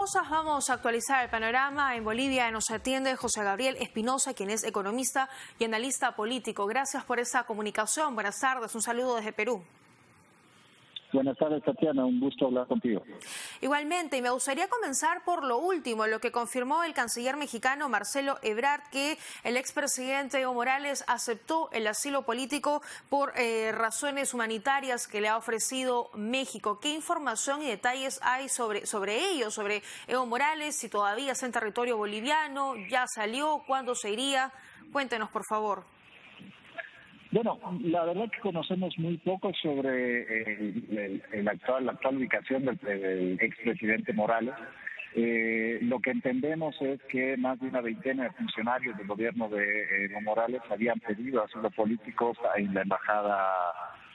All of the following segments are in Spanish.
Vamos a actualizar el panorama. En Bolivia nos atiende José Gabriel Espinosa, quien es economista y analista político. Gracias por esta comunicación. Buenas tardes, un saludo desde Perú. Buenas tardes, Tatiana, un gusto hablar contigo. Igualmente, y me gustaría comenzar por lo último, lo que confirmó el canciller mexicano Marcelo Ebrard, que el expresidente Evo Morales aceptó el asilo político por razones humanitarias que le ha ofrecido México. ¿Qué información y detalles hay sobre ello, sobre Evo Morales, si todavía está en territorio boliviano, ya salió, cuándo se iría? Cuéntenos, por favor. Bueno, la verdad que conocemos muy poco sobre la actual ubicación del expresidente Morales. Lo que entendemos es que más de una veintena de funcionarios del gobierno de Evo Morales habían pedido asilo político en la embajada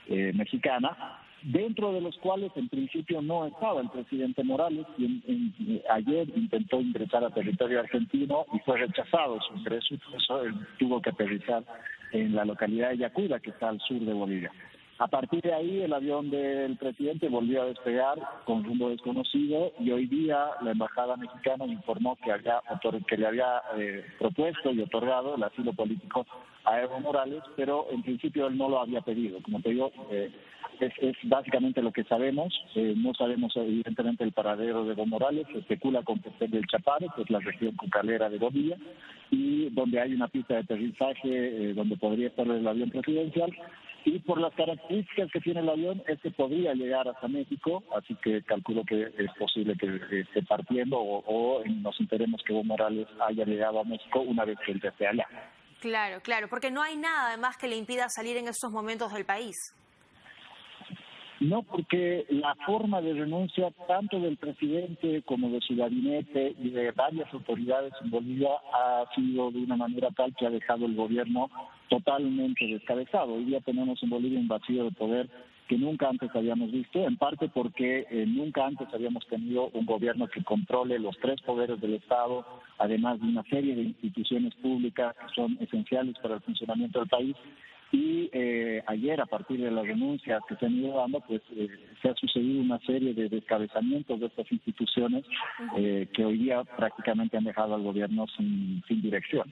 mexicana, dentro de los cuales en principio no estaba el presidente Morales, quien ayer intentó ingresar a territorio argentino y fue rechazado su ingreso, y por eso él tuvo que aterrizar en la localidad de Yacuiba, que está al sur de Bolivia. A partir de ahí, el avión del presidente volvió a despegar con rumbo desconocido y hoy día la embajada mexicana informó que le había propuesto y otorgado el asilo político a Evo Morales, pero en principio él no lo había pedido. Como te digo, es básicamente lo que sabemos. No sabemos evidentemente el paradero de Evo Morales. Se especula con Petén del Chapare, que es la región cucalera de Bolivia, y donde hay una pista de aterrizaje donde podría estar el avión presidencial. Y por las características que tiene el avión, podría llegar hasta México, así que calculo que es posible que esté partiendo o nos enteremos que Evo Morales haya llegado a México una vez que él esté allá. Claro, porque no hay nada además que le impida salir en estos momentos del país. No, porque la forma de renuncia tanto del presidente como de su gabinete y de varias autoridades en Bolivia ha sido de una manera tal que ha dejado el gobierno totalmente descabezado. Hoy día tenemos en Bolivia un vacío de poder que nunca antes habíamos visto, en parte porque nunca antes habíamos tenido un gobierno que controle los tres poderes del Estado, además de una serie de instituciones públicas que son esenciales para el funcionamiento del país. Y ayer, a partir de las renuncias que se han ido dando, se ha sucedido una serie de descabezamientos de estas instituciones que hoy día prácticamente han dejado al gobierno sin dirección.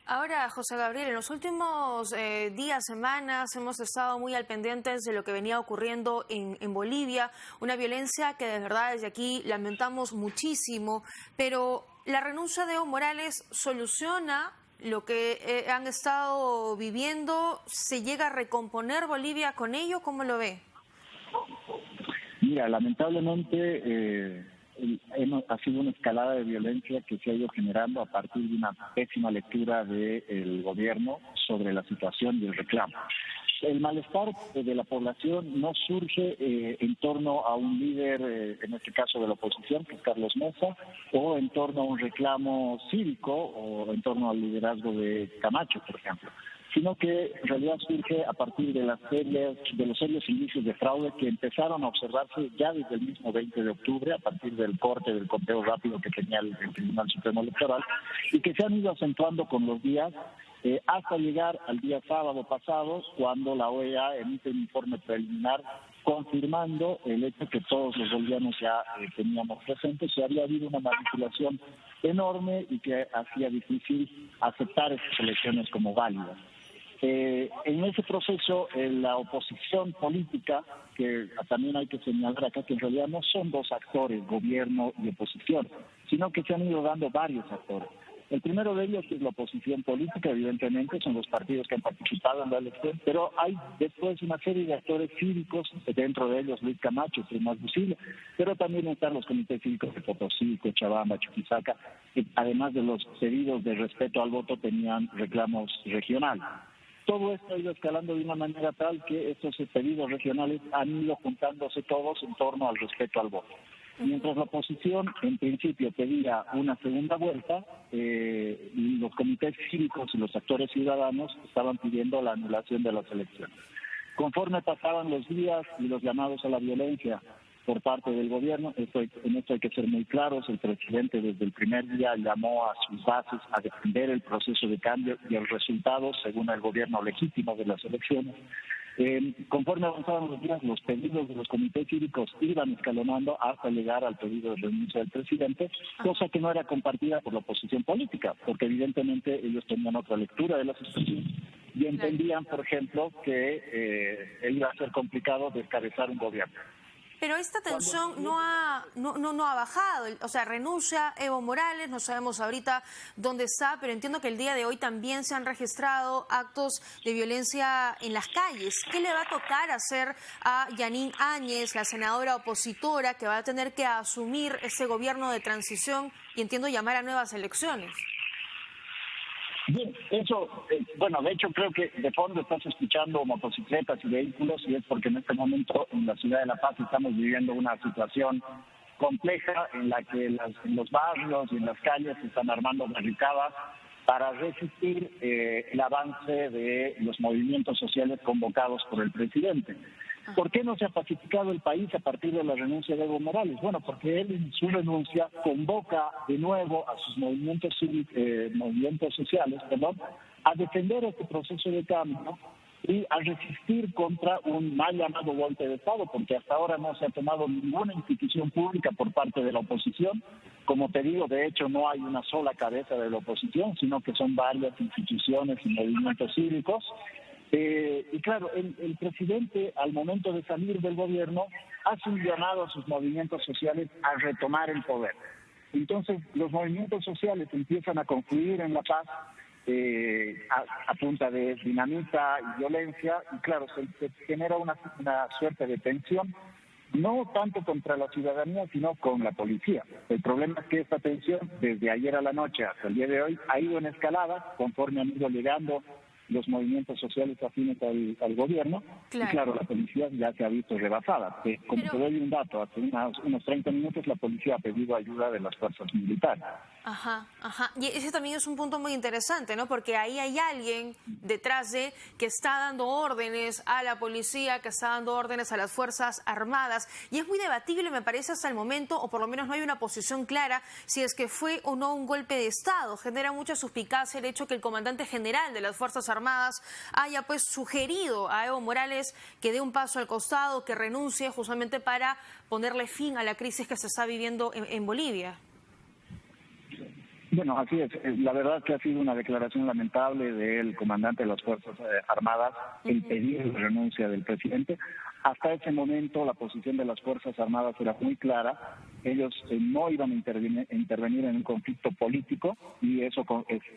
Ahora, José Gabriel, en los últimos días, semanas, hemos estado muy al pendientes de lo que venía ocurriendo en Bolivia, una violencia que de verdad desde aquí lamentamos muchísimo, pero ¿la renuncia de Evo Morales soluciona lo que han estado viviendo? ¿Se llega a recomponer Bolivia con ello? ¿Cómo lo ve? Mira, lamentablemente ha sido una escalada de violencia que se ha ido generando a partir de una pésima lectura del gobierno sobre la situación y el reclamo. El malestar de la población no surge en torno a un líder, en este caso de la oposición, que es Carlos Mesa, o en torno a un reclamo cívico, o en torno al liderazgo de Camacho, por ejemplo, sino que en realidad surge a partir de los serios indicios de fraude que empezaron a observarse ya desde el mismo 20 de octubre, a partir del corte del conteo rápido que tenía el Tribunal Supremo Electoral, y que se han ido acentuando con los días, hasta llegar al día sábado pasado, cuando la OEA emite un informe preliminar confirmando el hecho que todos los bolivianos ya teníamos presentes, que había habido una manipulación enorme y que hacía difícil aceptar estas elecciones como válidas. En ese proceso, la oposición política, que también hay que señalar acá que en realidad no son dos actores, gobierno y oposición, sino que se han ido dando varios actores. El primero de ellos es la oposición política, evidentemente, son los partidos que han participado en la elección, pero hay después una serie de actores cívicos, dentro de ellos Luis Camacho, que es el más visible, pero también están los comités cívicos de Potosí, Cochabamba, Chuquisaca, que además de los pedidos de respeto al voto tenían reclamos regionales. Todo esto ha ido escalando de una manera tal que estos pedidos regionales han ido juntándose todos en torno al respeto al voto. Mientras la oposición, en principio, pedía una segunda vuelta, los comités cívicos y los actores ciudadanos estaban pidiendo la anulación de las elecciones. Conforme pasaban los días y los llamados a la violencia por parte del gobierno, en esto hay que ser muy claros, el presidente desde el primer día llamó a sus bases a defender el proceso de cambio y el resultado, según el gobierno legítimo de las elecciones, Conforme avanzaban los días, los pedidos de los comités cívicos iban escalonando hasta llegar al pedido de renuncia del presidente, cosa que no era compartida por la oposición política, porque evidentemente ellos tenían otra lectura de la situación y entendían, por ejemplo, que iba a ser complicado descabezar un gobierno. Pero esta tensión no ha bajado, o sea, renuncia Evo Morales, no sabemos ahorita dónde está, pero entiendo que el día de hoy también se han registrado actos de violencia en las calles. ¿Qué le va a tocar hacer a Jeanine Áñez, la senadora opositora, que va a tener que asumir ese gobierno de transición y entiendo llamar a nuevas elecciones? Bien, eso, bueno, de hecho creo que de fondo estás escuchando motocicletas y vehículos y es porque en este momento en la ciudad de La Paz estamos viviendo una situación compleja en la que en los barrios y en las calles se están armando barricadas para resistir el avance de los movimientos sociales convocados por el presidente. ¿Por qué no se ha pacificado el país a partir de la renuncia de Evo Morales? Bueno, porque él en su renuncia convoca de nuevo a sus movimientos sociales, a defender este proceso de cambio y a resistir contra un mal llamado golpe de Estado, porque hasta ahora no se ha tomado ninguna institución pública por parte de la oposición. Como te digo, de hecho no hay una sola cabeza de la oposición, sino que son varias instituciones y movimientos cívicos. Y claro, el presidente al momento de salir del gobierno hace un llamado a sus movimientos sociales a retomar el poder. Entonces los movimientos sociales empiezan a confluir en La Paz a punta de dinamita y violencia y claro, se genera una suerte de tensión, no tanto contra la ciudadanía, sino con la policía. El problema es que esta tensión, desde ayer a la noche hasta el día de hoy, ha ido en escalada conforme han ido llegando los movimientos sociales afines al gobierno, claro. Y claro, la policía ya se ha visto rebasada. Como te doy un dato, hace unos 30 minutos la policía ha pedido ayuda de las fuerzas militares. Ajá. Y ese también es un punto muy interesante, ¿no? Porque ahí hay alguien detrás de que está dando órdenes a la policía, que está dando órdenes a las Fuerzas Armadas. Y es muy debatible, me parece, hasta el momento, o por lo menos no hay una posición clara, si es que fue o no un golpe de Estado. Genera mucha suspicacia el hecho que el comandante general de las Fuerzas Armadas haya pues sugerido a Evo Morales que dé un paso al costado, que renuncie justamente para ponerle fin a la crisis que se está viviendo en Bolivia. Bueno, así es. La verdad que ha sido una declaración lamentable del comandante de las Fuerzas Armadas, el pedido de renuncia del presidente. Hasta ese momento la posición de las Fuerzas Armadas era muy clara. Ellos no iban a intervenir en un conflicto político y eso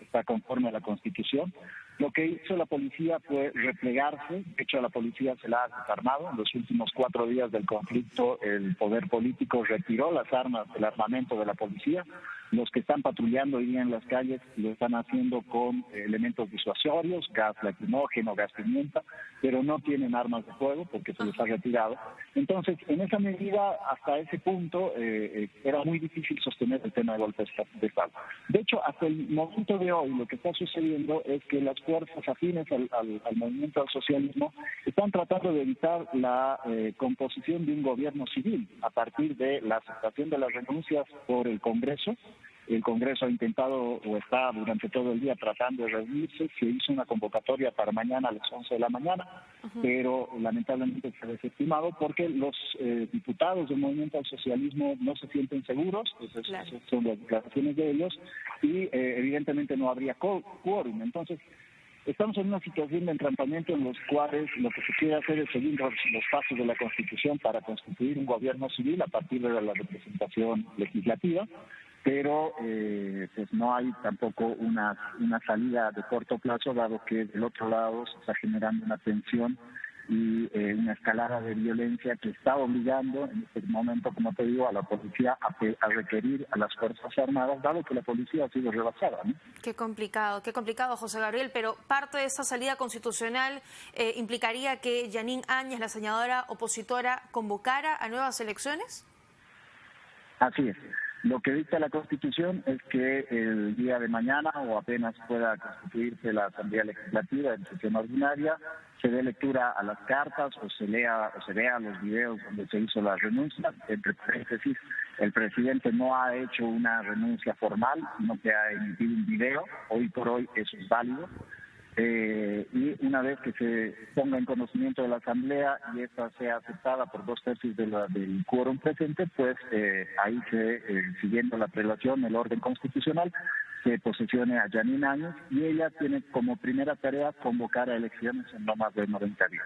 está conforme a la Constitución. Lo que hizo la policía fue replegarse. De hecho, a la policía se la ha desarmado. En los últimos 4 días del conflicto, el poder político retiró las armas, el armamento de la policía. Los que están patrullando hoy día en las calles lo están haciendo con elementos disuasorios, gas lacrimógeno, gas pimienta, pero no tienen armas de fuego porque se les ha retirado. Entonces, en esa medida, hasta ese punto, era muy difícil sostener el tema de golpe de Estado. De hecho, hasta el momento de hoy, lo que está sucediendo es que las fuerzas afines al movimiento al socialismo están tratando de evitar la composición de un gobierno civil a partir de la aceptación de las renuncias por el Congreso. El Congreso ha intentado o está durante todo el día tratando de reunirse. Se hizo una convocatoria para mañana a las 11 de la mañana, pero lamentablemente se ha desestimado porque los diputados del Movimiento al Socialismo no se sienten seguros, esas son las declaraciones de ellos, y evidentemente no habría quórum. Entonces, estamos en una situación de entrampamiento en los cuales lo que se quiere hacer es seguir los pasos de la Constitución para constituir un gobierno civil a partir de la representación legislativa, pero pues no hay tampoco una salida de corto plazo, dado que del otro lado se está generando una tensión y una escalada de violencia que está obligando en este momento, como te digo, a la policía a requerir a las Fuerzas Armadas, dado que la policía ha sido rebasada, ¿no? Qué complicado, José Gabriel, pero parte de esta salida constitucional implicaría que Jeanine Áñez, la senadora opositora, convocara a nuevas elecciones. Así es. Lo que dicta la Constitución es que el día de mañana o apenas pueda constituirse la Asamblea Legislativa en sesión ordinaria, se dé lectura a las cartas o se vea los videos donde se hizo la renuncia. Entre paréntesis, el presidente no ha hecho una renuncia formal, sino que ha emitido un video. Hoy por hoy eso es válido. y una vez que se ponga en conocimiento de la Asamblea y esta sea aceptada por 2/3 del quórum presente, pues ahí siguiendo la prelación, el orden constitucional, se posesione a Janine Áñez y ella tiene como primera tarea convocar a elecciones en no más de 90 días.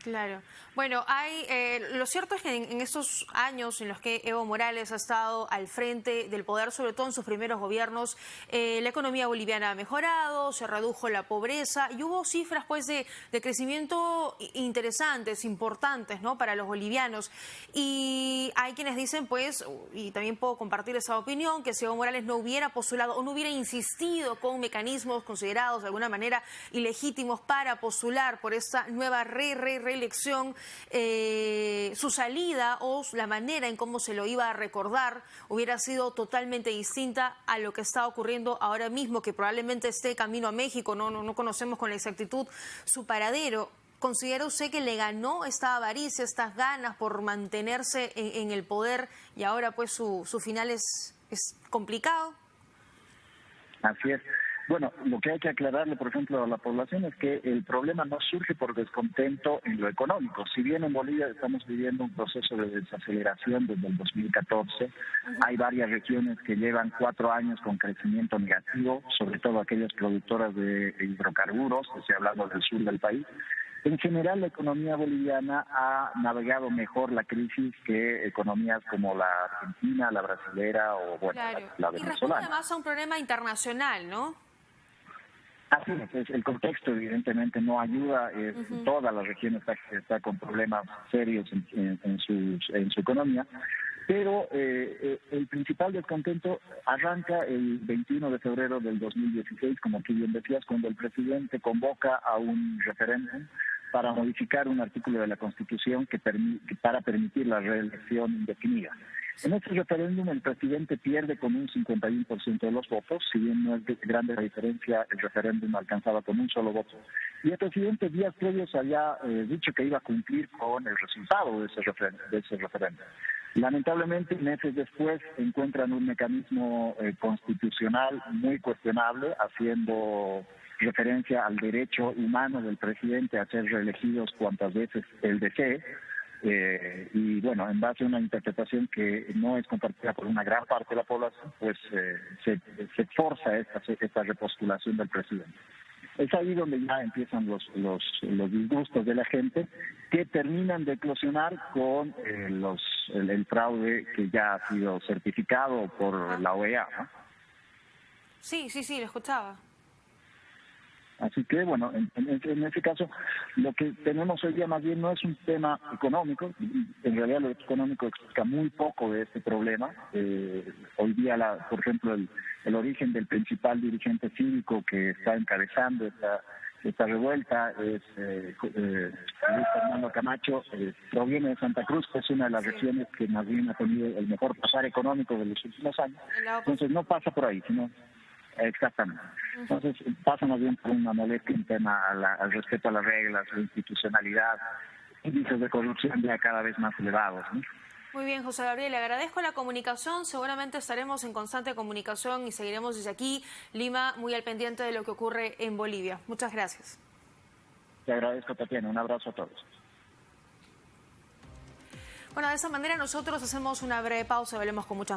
Claro. Bueno, lo cierto es que en estos años en los que Evo Morales ha estado al frente del poder, sobre todo en sus primeros gobiernos, la economía boliviana ha mejorado, se redujo la pobreza y hubo cifras pues de crecimiento interesantes, importantes, ¿no?, para los bolivianos. Y hay quienes dicen pues, y también puedo compartir esa opinión, que si Evo Morales no hubiera postulado o no hubiera insistido con mecanismos considerados de alguna manera ilegítimos para postular por esta nueva reelección, su salida o la manera en cómo se lo iba a recordar hubiera sido totalmente distinta a lo que está ocurriendo ahora mismo, que probablemente esté camino a México. No conocemos con exactitud su paradero. ¿Considera usted que le ganó esta avaricia, estas ganas por mantenerse en el poder y ahora pues su final es complicado? Así es. Bueno, lo que hay que aclararle, por ejemplo, a la población es que el problema no surge por descontento en lo económico. Si bien en Bolivia estamos viviendo un proceso de desaceleración desde el 2014, hay varias regiones que llevan 4 años con crecimiento negativo, sobre todo aquellas productoras de hidrocarburos, estoy hablando del sur del país. En general, la economía boliviana ha navegado mejor la crisis que economías como la argentina, la brasilera o, bueno, claro, la venezolana. Y responde además a un problema internacional, ¿no? Así es, el contexto evidentemente no ayuda, toda la región está con problemas serios en su economía, pero el principal descontento arranca el 21 de febrero del 2016, como tú bien decías, cuando el presidente convoca a un referéndum para modificar un artículo de la Constitución para permitir la reelección indefinida. En este referéndum el presidente pierde con un 51% de los votos, si bien no es de grande la diferencia, el referéndum alcanzaba con un solo voto. Y el presidente días previos había dicho que iba a cumplir con el resultado de ese referéndum. Lamentablemente, meses después encuentran un mecanismo constitucional muy cuestionable, haciendo referencia al derecho humano del presidente a ser reelegidos cuantas veces él desee. Y bueno, en base a una interpretación que no es compartida por una gran parte de la población, pues se forza esta repostulación del presidente. Es ahí donde ya empiezan los disgustos de la gente, que terminan de eclosionar con el fraude que ya ha sido certificado por la OEA, ¿no? Sí, lo escuchaba. Así que, bueno, en ese caso, lo que tenemos hoy día más bien no es un tema económico. En realidad lo económico explica muy poco de este problema. Hoy día, por ejemplo, el origen del principal dirigente cívico que está encabezando esta revuelta es Luis Fernando Camacho, proviene de Santa Cruz, que es una de las regiones que más bien ha tenido el mejor pasar económico de los últimos años. Entonces no pasa por ahí, sino... Exactamente. Entonces pasa más bien por una molestia interna al respeto a las reglas, la institucionalidad, índices de corrupción ya cada vez más elevados, ¿no? Muy bien, José Gabriel, le agradezco la comunicación. Seguramente estaremos en constante comunicación y seguiremos desde aquí, Lima, muy al pendiente de lo que ocurre en Bolivia. Muchas gracias. Te agradezco, Tatiana. Un abrazo a todos. Bueno, de esa manera nosotros hacemos una breve pausa y volvemos con muchas más.